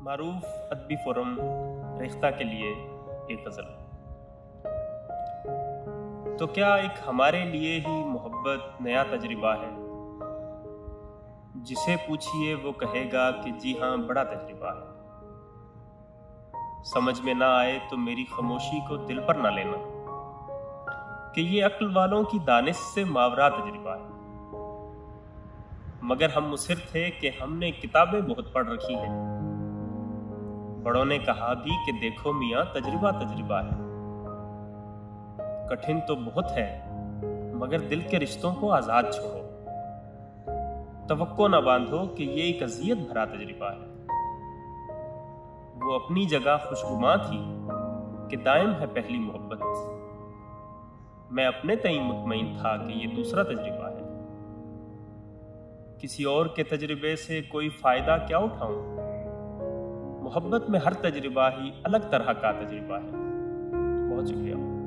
मारूफ अदबी फोरम रेख्ता के लिए एक गज़ल। तो क्या एक हमारे लिए ही मोहब्बत नया तजर्बा है? जिसे पूछिए वो कहेगा कि जी हाँ, बड़ा तजर्बा है। समझ में ना आए तो मेरी खामोशी को दिल पर ना लेना कि ये अक्ल वालों की दानिश से मावरा तजर्बा है। मगर हम मुसिर थे कि हमने किताबें बहुत पढ़ रखी हैं। बड़ों ने कहा भी कि देखो मियाँ, तजर्बा तजर्बा है। कठिन तो बहुत है मगर दिल के रिश्तों को आजाद छोड़ो। तवक्को न बांधो कि ये एक अजियत भरा तजर्बा है। वो अपनी जगह खुशगुमा थी कि दायम है पहली मोहब्बत। मैं अपने तईं मुतमईन था कि ये दूसरा तजर्बा है। किसी और के तजर्बे से कोई फायदा क्या उठाऊं? मोहब्बत में हर तजर्बा ही अलग तरह का तजर्बा है। बहुत शुक्रिया।